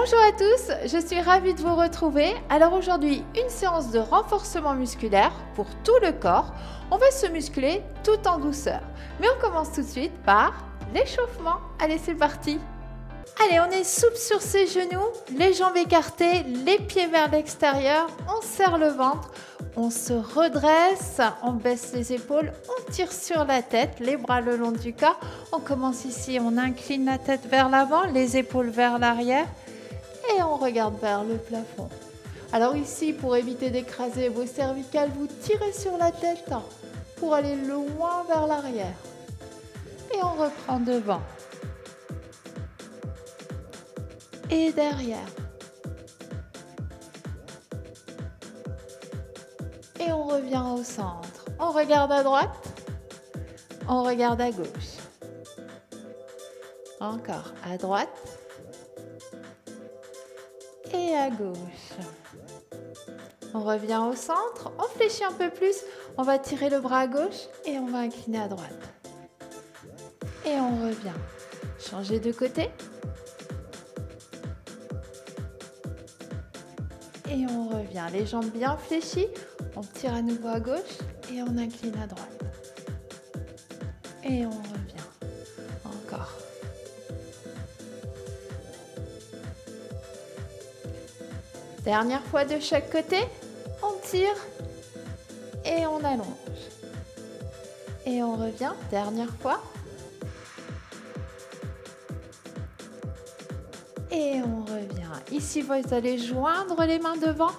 Bonjour à tous, je suis ravie de vous retrouver. Alors aujourd'hui, une séance de renforcement musculaire pour tout le corps. On va se muscler tout en douceur. Mais on commence tout de suite par l'échauffement. Allez, c'est parti. Allez, on est souple sur ses genoux, les jambes écartées, les pieds vers l'extérieur. On serre le ventre, on se redresse, on baisse les épaules, on tire sur la tête, les bras le long du corps. On commence ici, on incline la tête vers l'avant, les épaules vers l'arrière. Et on regarde vers le plafond. Alors ici, pour éviter d'écraser vos cervicales, vous tirez sur la tête pour aller loin vers l'arrière. Et on reprend devant. Et derrière. Et on revient au centre. On regarde à droite. On regarde à gauche. Encore à droite. Et à gauche. On revient au centre, on fléchit un peu plus, on va tirer le bras à gauche et on va incliner à droite. Et on revient. Changer de côté. Et on revient. Les jambes bien fléchies, on tire à nouveau à gauche et on incline à droite. Et on revient. Encore. Dernière fois de chaque côté, on tire et on allonge. Et on revient, dernière fois. Et on revient. Ici, vous allez joindre les mains devant,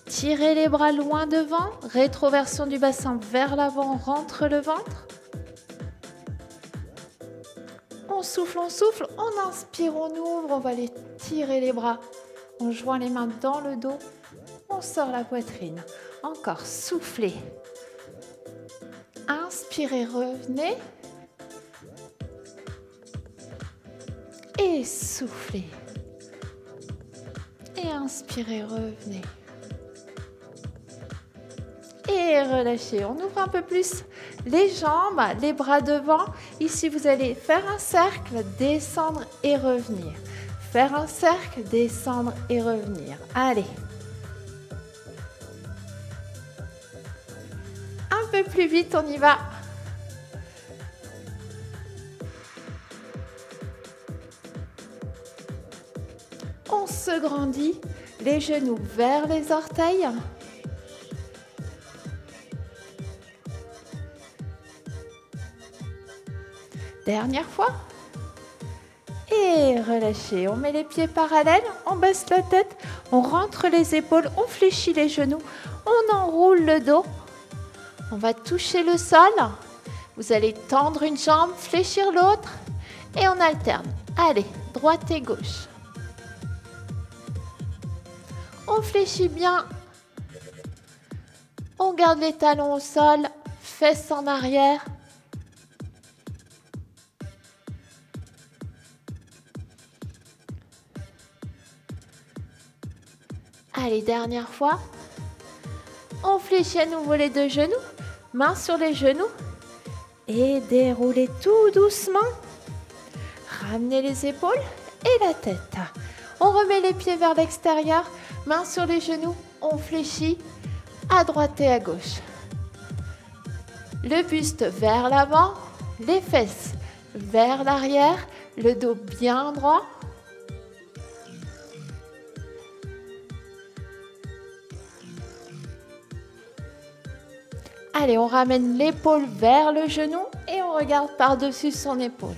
tirer les bras loin devant, rétroversion du bassin vers l'avant, rentre le ventre. On souffle, on inspire, on ouvre, on va aller tirer les bras. On joint les mains dans le dos, on sort la poitrine. Encore, soufflez. Inspirez, revenez. Et soufflez. Et inspirez, revenez. Et relâchez. On ouvre un peu plus les jambes, les bras devant. Ici, vous allez faire un cercle, descendre et revenir. Faire un cercle, descendre et revenir. Allez. Un peu plus vite, on y va. On se grandit, les genoux vers les orteils. Dernière fois. Et relâchez, on met les pieds parallèles, on baisse la tête, on rentre les épaules, on fléchit les genoux, on enroule le dos. On va toucher le sol. Vous allez tendre une jambe, fléchir l'autre et on alterne. Allez, droite et gauche. On fléchit bien. On garde les talons au sol, fesses en arrière. Allez, dernière fois. On fléchit à nouveau les deux genoux, mains sur les genoux et déroulez tout doucement. Ramenez les épaules et la tête. On remet les pieds vers l'extérieur, mains sur les genoux, on fléchit à droite et à gauche. Le buste vers l'avant, les fesses vers l'arrière, le dos bien droit. Allez, on ramène l'épaule vers le genou et on regarde par-dessus son épaule.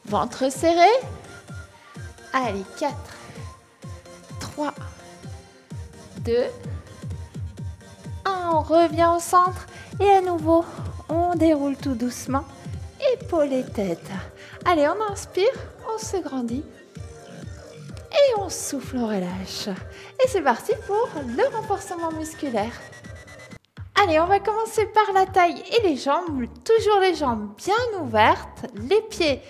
Ventre serré. Allez, 4, 3, 2, 1. On revient au centre et à nouveau, on déroule tout doucement. Épaules et tête. Allez, on inspire, on se grandit et on souffle, on relâche. Et c'est parti pour le renforcement musculaire. Allez, on va commencer par la taille et les jambes. Toujours les jambes bien ouvertes, les pieds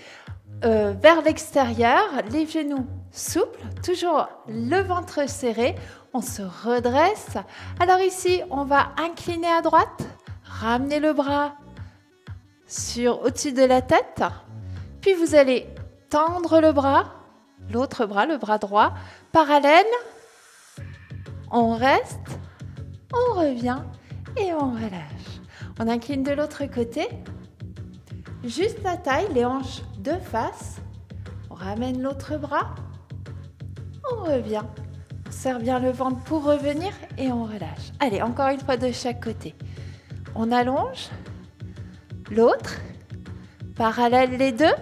vers l'extérieur, les genoux souples, toujours le ventre serré. On se redresse. Alors ici, on va incliner à droite, ramenez le bras au-dessus de la tête. Puis vous allez tendre le bras, l'autre bras, le bras droit, parallèle. On reste, on revient et on relâche. On incline de l'autre côté. Juste la taille, les hanches de face. On ramène l'autre bras. On revient. On serre bien le ventre pour revenir et on relâche. Allez, encore une fois de chaque côté. On allonge. L'autre. Parallèle les deux.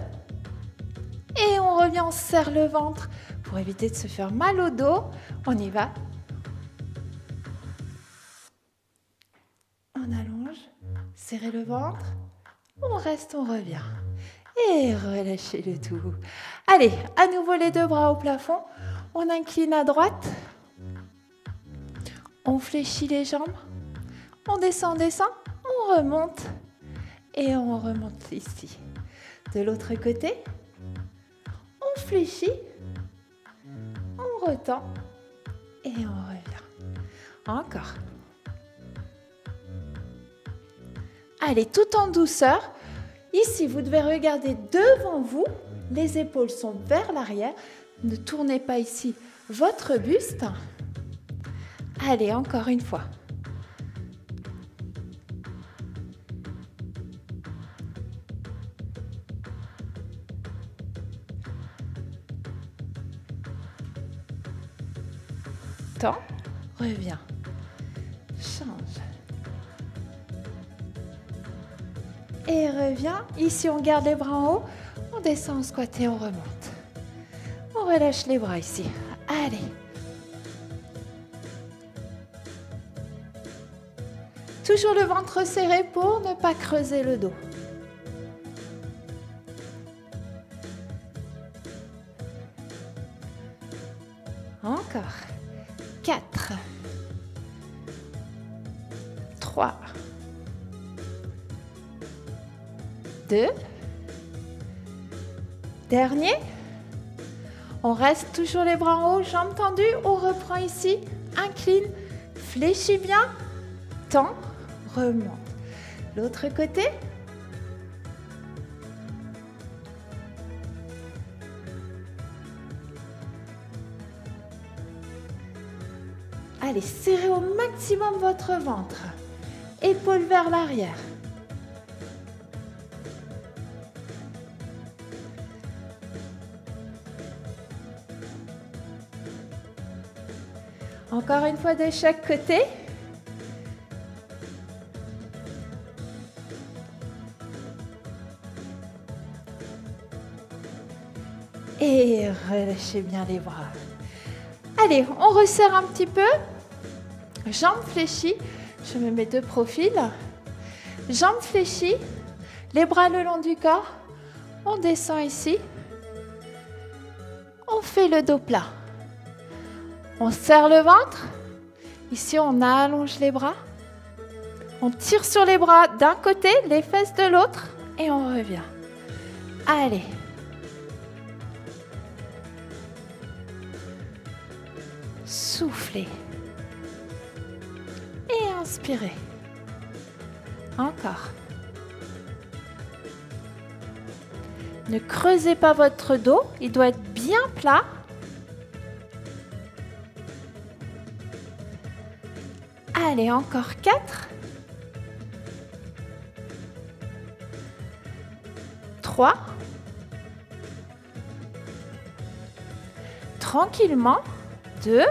Et on revient, on serre le ventre pour éviter de se faire mal au dos. On y va. On allonge. Serrez le ventre. On reste, on revient. Et relâchez le tout. Allez, à nouveau les deux bras au plafond. On incline à droite. On fléchit les jambes. On descend, on remonte. Et on remonte ici. De l'autre côté, on fléchit. On retend. Et on revient. Encore. Allez, tout en douceur. Ici, vous devez regarder devant vous. Les épaules sont vers l'arrière. Ne tournez pas ici votre buste. Allez, encore une fois. Tends, reviens. Change. Et reviens. Ici, on garde les bras en haut. On descend, on squatte et on remonte. On relâche les bras ici. Allez. Toujours le ventre serré pour ne pas creuser le dos. Encore. 4. 3. 2. Dernier. On reste toujours les bras en haut, jambes tendues. On reprend ici. Incline. Fléchis bien. Tends. Remonte. L'autre côté. Allez, serrez au maximum votre ventre. Épaules vers l'arrière. Encore une fois de chaque côté. Et relâchez bien les bras. Allez, on resserre un petit peu. Jambes fléchies. Je me mets de profil. Jambes fléchies. Les bras le long du corps. On descend ici. On fait le dos plat. On serre le ventre. Ici, on allonge les bras. On tire sur les bras d'un côté, les fesses de l'autre. Et on revient. Allez. Soufflez. Et inspirez. Encore. Ne creusez pas votre dos. Il doit être bien plat. Allez, encore 4. 3. Tranquillement. 2.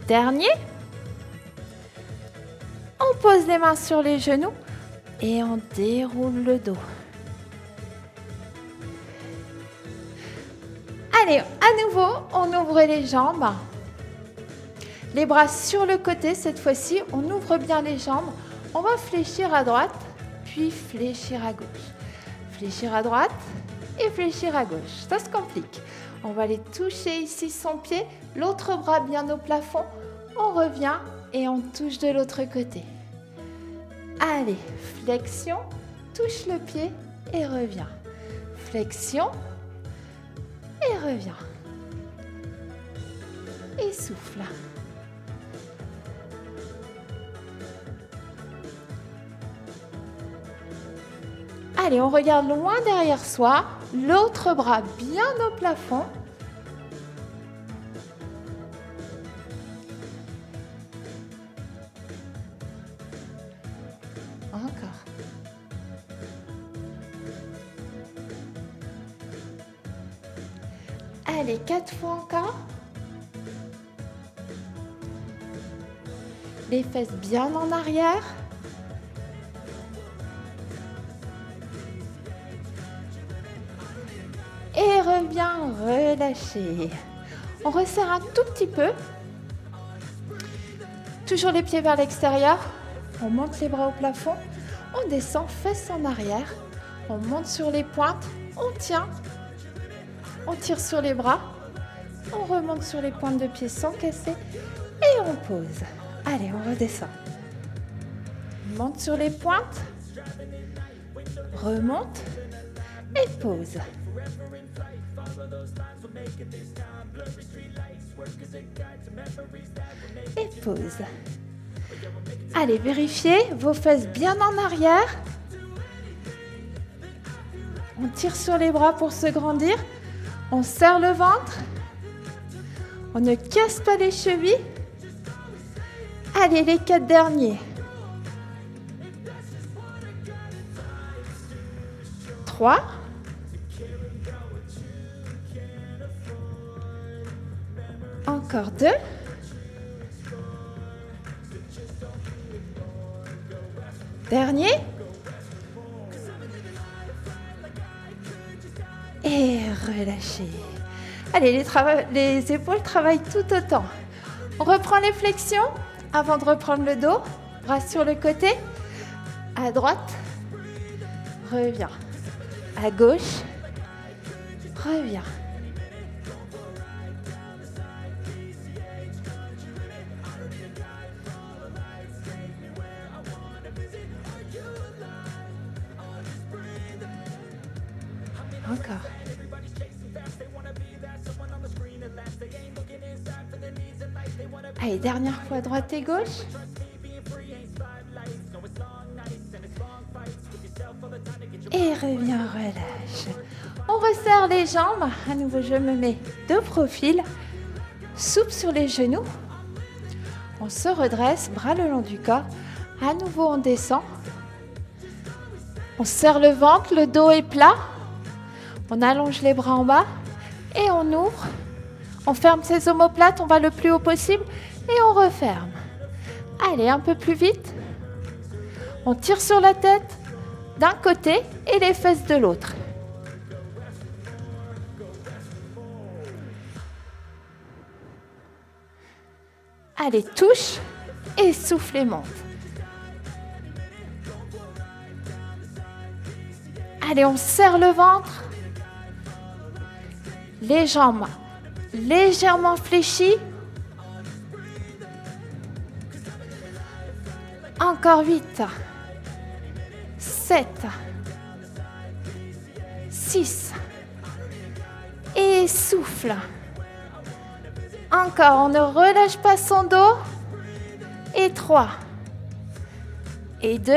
Dernier. On pose les mains sur les genoux et on déroule le dos. Allez, à nouveau, on ouvre les jambes. Les bras sur le côté, cette fois-ci, on ouvre bien les jambes. On va fléchir à droite, puis fléchir à gauche. Fléchir à droite et fléchir à gauche. Ça se complique. On va aller toucher ici son pied, l'autre bras bien au plafond. On revient et on touche de l'autre côté. Allez, flexion, touche le pied et reviens. Flexion et reviens. Et souffle. Allez, on regarde loin derrière soi, l'autre bras bien au plafond. Encore. Allez, 4 fois encore. Les fesses bien en arrière. Et reviens relâcher. On resserre un tout petit peu. Toujours les pieds vers l'extérieur. On monte les bras au plafond. On descend, fesses en arrière. On monte sur les pointes. On tient. On tire sur les bras. On remonte sur les pointes de pied sans casser. Et on pose. Allez, on redescend. On monte sur les pointes. Remonte. Et pose. Et pose. Allez, vérifiez vos fesses bien en arrière. On tire sur les bras pour se grandir. On serre le ventre. On ne casse pas les chevilles. Allez, les 4 derniers. 3. Encore 2. Dernier. Et relâchez. Allez, les épaules travaillent tout autant. On reprend les flexions avant de reprendre le dos. Bras sur le côté. À droite. Reviens. À gauche. Reviens. Encore. Allez, dernière fois, droite et gauche. Et reviens, relâche. On resserre les jambes. À nouveau, je me mets de profil. Souple sur les genoux. On se redresse, bras le long du corps. À nouveau, on descend. On serre le ventre, le dos est plat. On allonge les bras en bas et on ouvre. On ferme ses omoplates, on va le plus haut possible et on referme. Allez, un peu plus vite. On tire sur la tête d'un côté et les fesses de l'autre. Allez, touche et souffle et monte. Allez, on serre le ventre. Les jambes légèrement fléchies. Encore 8, 7, 6. Et souffle. Encore, on ne relâche pas son dos. Et 3. Et 2.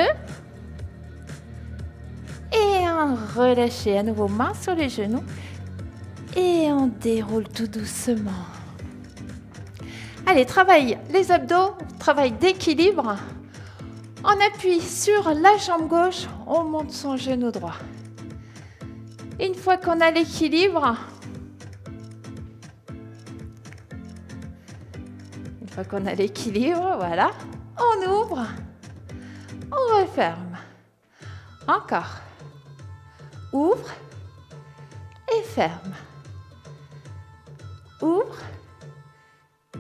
Et 1. Relâchez à nouveau, main sur les genoux. Et on déroule tout doucement. Allez, travaille les abdos, travail d'équilibre. On appuie sur la jambe gauche, on monte son genou droit. Une fois qu'on a l'équilibre, voilà, on ouvre, on referme. Encore. Ouvre et ferme. Ouvre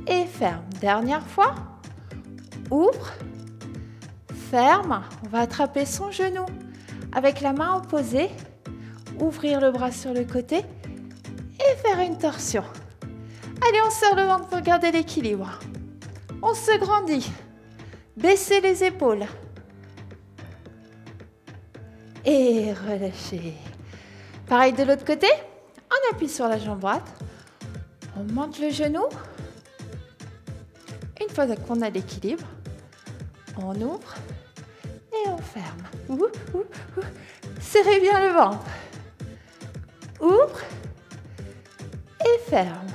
et ferme. Dernière fois. Ouvre, ferme. On va attraper son genou avec la main opposée. Ouvrir le bras sur le côté et faire une torsion. Allez, on serre le ventre pour garder l'équilibre. On se grandit. Baissez les épaules. Et relâchez. Pareil de l'autre côté. On appuie sur la jambe droite. On monte le genou. Une fois qu'on a l'équilibre, on ouvre et on ferme. Serrez bien le ventre. Ouvre et ferme.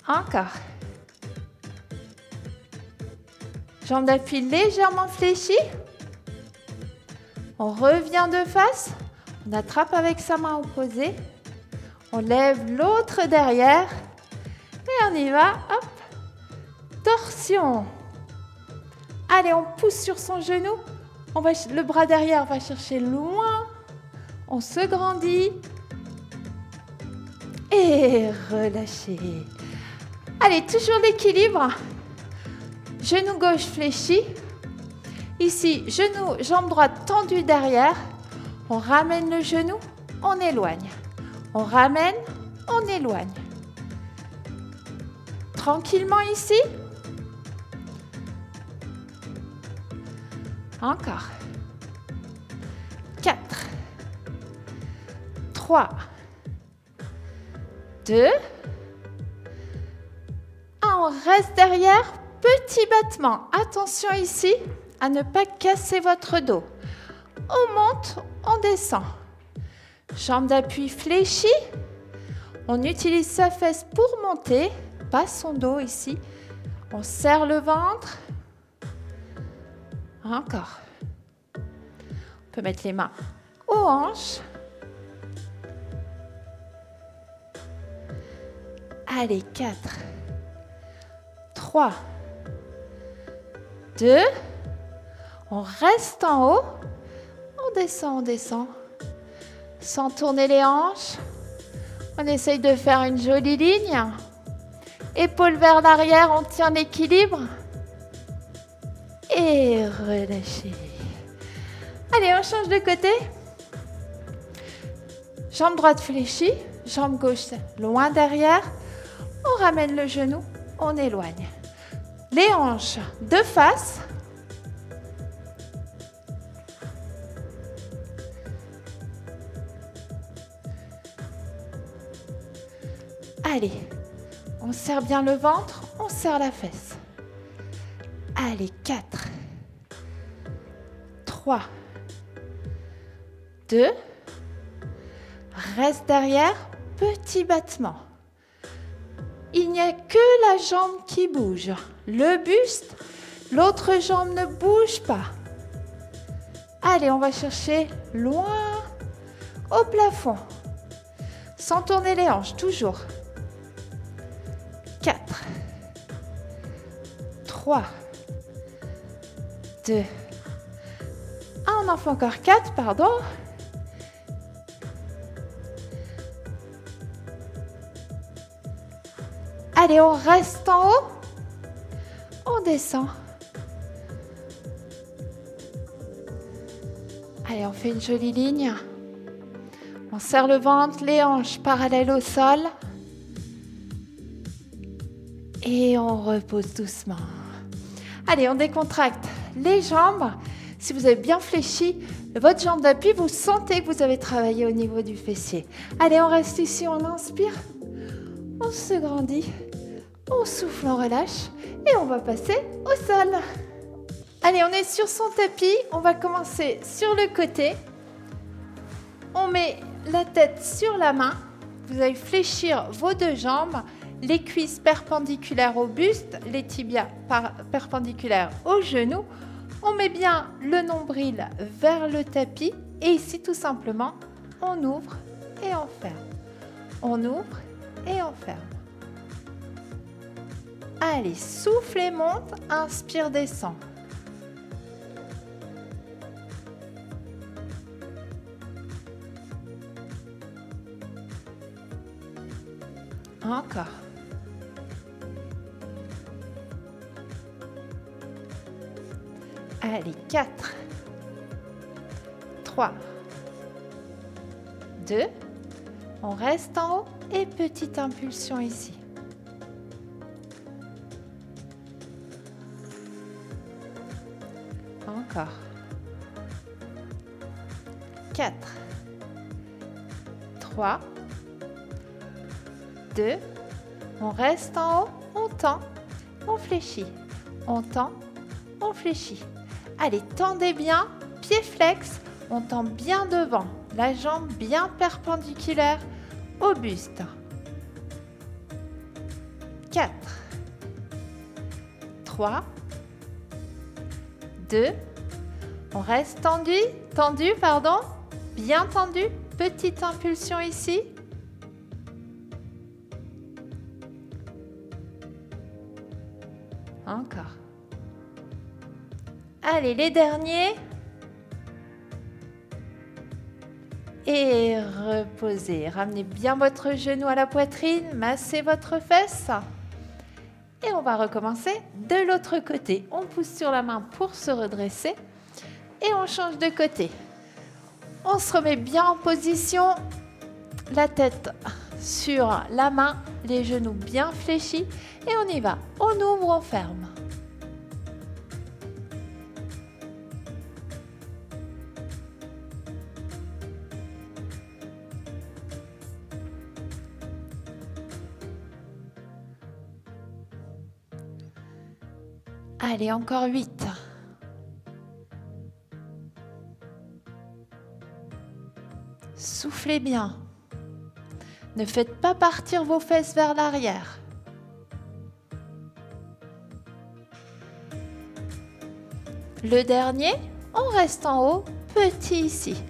Encore. Jambes d'appui légèrement fléchies. On revient de face. On attrape avec sa main opposée. On lève l'autre derrière. Et on y va. Hop. Torsion. Allez, on pousse sur son genou. Le bras derrière va chercher loin. On se grandit. Et relâchez. Allez, toujours l'équilibre. Genou gauche fléchi. Ici, genou, jambe droite tendue derrière. On ramène le genou, on éloigne. On ramène, on éloigne. Tranquillement ici. Encore. 4, 3, 2, 1. On reste derrière. Petit battement. Attention ici à ne pas casser votre dos. On monte, on descend. Jambe d'appui fléchie. On utilise sa fesse pour monter, pas son dos ici. On serre le ventre. Encore. On peut mettre les mains aux hanches. Allez, 4, 3, 2. On reste en haut. On descend, on descend. Sans tourner les hanches. On essaye de faire une jolie ligne. Épaules vers l'arrière, on tient l'équilibre. Et relâchez. Allez, on change de côté. Jambe droite fléchie, jambe gauche loin derrière. On ramène le genou, on éloigne. Les hanches de face. Allez, on serre bien le ventre, on serre la fesse. Allez, 4, 3, 2, reste derrière, petit battement. Il n'y a que la jambe qui bouge. Le buste, l'autre jambe ne bouge pas. Allez, on va chercher loin au plafond. Sans tourner les hanches, toujours. 4, 3, 2, 1. On en fait encore 4, pardon. Allez, on reste en haut. On descend. Allez, on fait une jolie ligne. On serre le ventre, les hanches parallèles au sol. Et on repose doucement. Allez, on décontracte les jambes. Si vous avez bien fléchi votre jambe d'appui, vous sentez que vous avez travaillé au niveau du fessier. Allez, on reste ici, on inspire. On se grandit. On souffle, on relâche. Et on va passer au sol. Allez, on est sur son tapis. On va commencer sur le côté. On met la tête sur la main. Vous allez fléchir vos deux jambes. Les cuisses perpendiculaires au buste, les tibias perpendiculaires aux genoux. On met bien le nombril vers le tapis. Et ici, tout simplement, on ouvre et on ferme. On ouvre et on ferme. Allez, souffle et monte. Inspire, descend. Encore. Allez, 4, 3, 2. On reste en haut et petite impulsion ici. Encore. 4, 3, 2. On reste en haut, on tend, on fléchit. On tend, on fléchit. Allez, tendez bien, pied flex, on tend bien devant, la jambe bien perpendiculaire au buste. 4, 3, 2, on reste tendu, bien tendu, petite impulsion ici. Encore. Allez, les derniers. Et reposez. Ramenez bien votre genou à la poitrine, massez votre fesse. Et on va recommencer de l'autre côté. On pousse sur la main pour se redresser. Et on change de côté. On se remet bien en position. La tête sur la main, les genoux bien fléchis. Et on y va. On ouvre, on ferme. Allez, encore 8. Soufflez bien. Ne faites pas partir vos fesses vers l'arrière. Le dernier, on reste en haut, petit ici.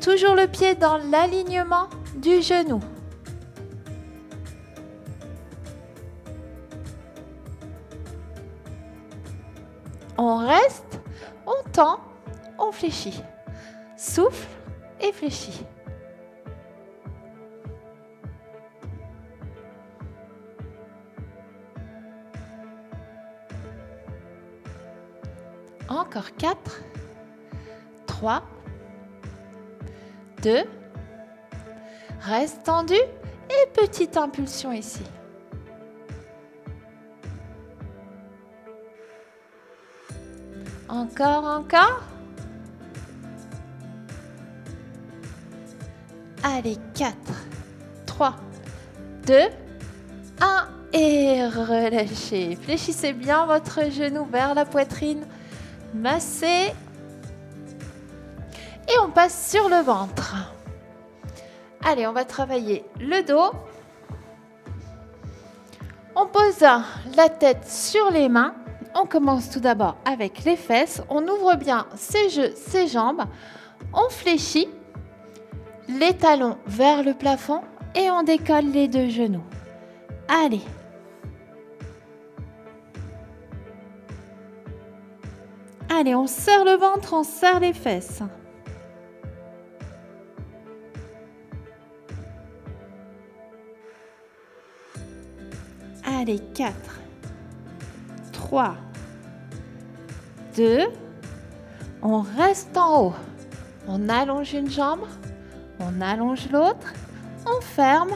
Toujours le pied dans l'alignement du genou. On reste, on tend, on fléchit. Souffle et fléchit. Encore 4, 3, 2, reste tendu et petite impulsion ici. Encore. Allez, 4, 3, 2, 1 et relâchez. Fléchissez bien votre genou vers la poitrine. Massez. Et on passe sur le ventre. Allez, on va travailler le dos. On pose la tête sur les mains. On commence tout d'abord avec les fesses. On ouvre bien ses jambes. On fléchit les talons vers le plafond et on décolle les deux genoux. Allez. Allez, on serre le ventre, on serre les fesses. Allez, 4, 3, 2, on reste en haut. On allonge une jambe, on allonge l'autre, on ferme,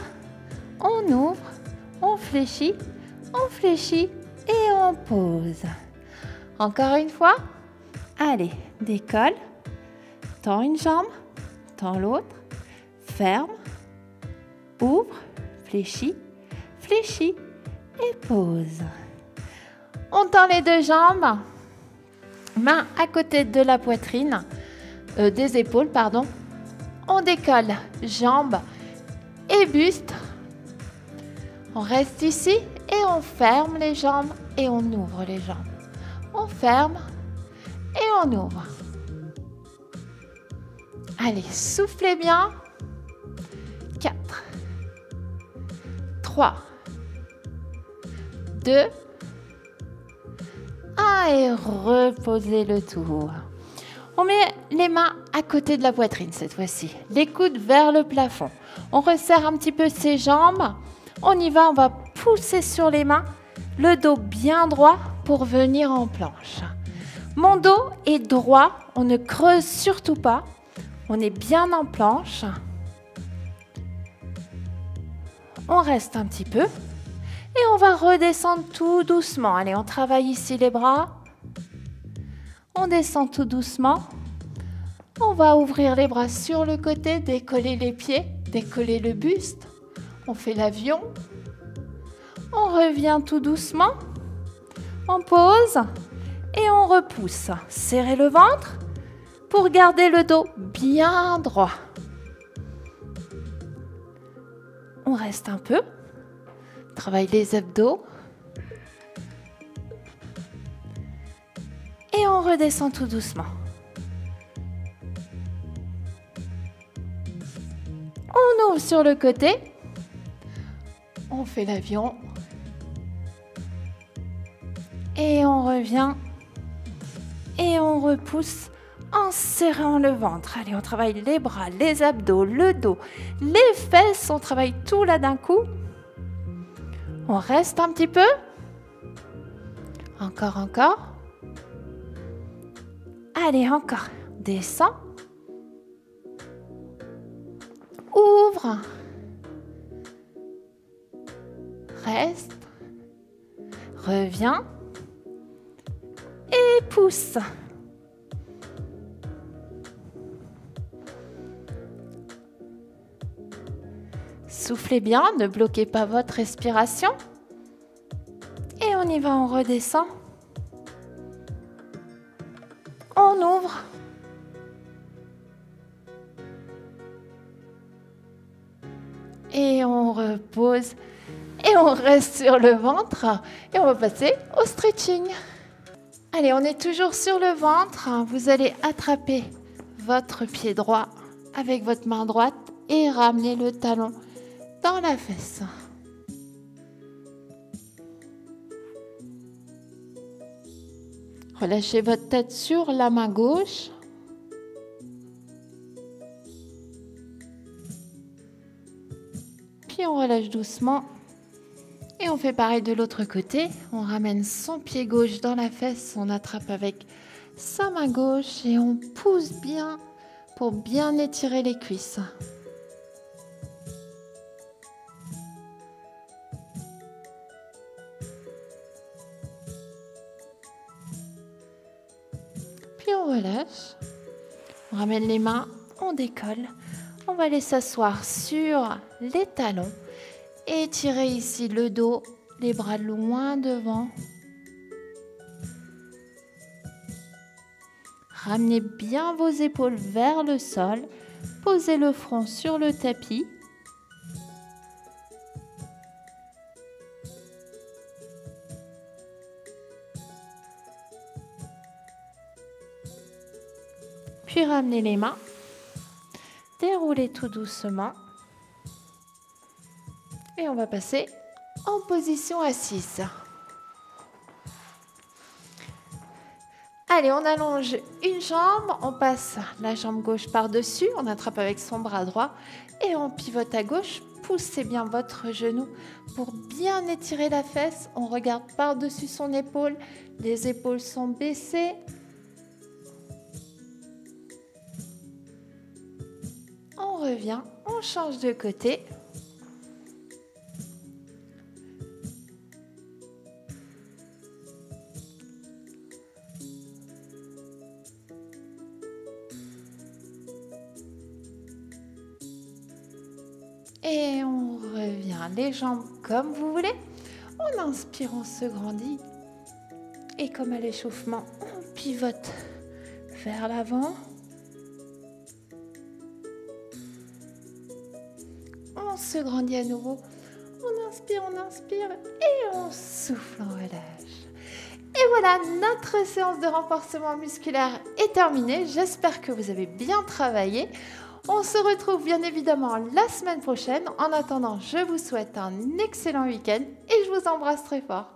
on ouvre, on fléchit et on pose. Encore une fois. Allez, décolle, tends une jambe, tends l'autre, ferme, ouvre, fléchis et pose. On tend les deux jambes, main à côté de la poitrine, des épaules, pardon. On décolle, jambes et buste. On reste ici et on ferme les jambes et on ouvre les jambes. On ferme et on ouvre. Allez, soufflez bien. 4, 3, 2, 1 et reposez le tout. On met les mains à côté de la poitrine cette fois-ci. Les coudes vers le plafond. On resserre un petit peu ses jambes. On y va, on va pousser sur les mains. Le dos bien droit pour venir en planche. Mon dos est droit, on ne creuse surtout pas. On est bien en planche. On reste un petit peu. Et on va redescendre tout doucement. Allez, on travaille ici les bras. On descend tout doucement. On va ouvrir les bras sur le côté, décoller les pieds, décoller le buste. On fait l'avion. On revient tout doucement. On pose Et on repousse. Serrez le ventre pour garder le dos bien droit. On reste un peu. Travaille les abdos. Et on redescend tout doucement. On ouvre sur le côté. On fait l'avion. Et on revient. Et on repousse en serrant le ventre. Allez, on travaille les bras, les abdos, le dos, les fesses. On travaille tout là d'un coup. On reste un petit peu. Encore, encore. Allez, encore. Descends. Ouvre. Reste. Reviens. Et pousse. Soufflez bien, ne bloquez pas votre respiration. Et on y va, on redescend. On ouvre. Et on repose. Et on reste sur le ventre. Et on va passer au stretching. Allez, on est toujours sur le ventre. Vous allez attraper votre pied droit avec votre main droite et ramener le talon dans la fesse. Relâchez votre tête sur la main gauche. Puis on relâche doucement. Et on fait pareil de l'autre côté. On ramène son pied gauche dans la fesse. On attrape avec sa main gauche et on pousse bien pour bien étirer les cuisses. Puis on relâche. On ramène les mains, on décolle. On va aller s'asseoir sur les talons. Étirez ici le dos, les bras loin devant. Ramenez bien vos épaules vers le sol. Posez le front sur le tapis. Puis ramenez les mains. Déroulez tout doucement. Et on va passer en position assise. Allez, on allonge une jambe, on passe la jambe gauche par-dessus, on attrape avec son bras droit et on pivote à gauche. Poussez bien votre genou pour bien étirer la fesse. On regarde par-dessus son épaule, les épaules sont baissées. On revient, on change de côté. Et on revient les jambes comme vous voulez. On inspire, on se grandit. Et comme à l'échauffement, on pivote vers l'avant. On se grandit à nouveau. On inspire et on souffle, on relâche. Et voilà, notre séance de renforcement musculaire est terminée. J'espère que vous avez bien travaillé. On se retrouve bien évidemment la semaine prochaine. En attendant, je vous souhaite un excellent week-end et je vous embrasse très fort.